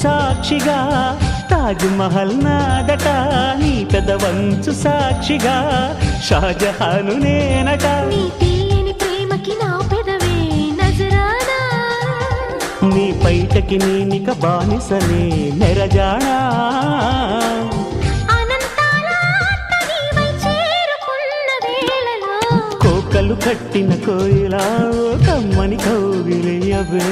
సాక్షిగా తాజ్ మహల్ నాదట నీ పెదవంచు సాక్షిగా షాజహాను నేనట నీ తీయని ప్రేమకి నా పెదవే నజరానా నీ పైటకి నేనిక బానిసనే నెరజానా కోకలు కట్టిన కోయిలా కమ్మని కౌగిలియవే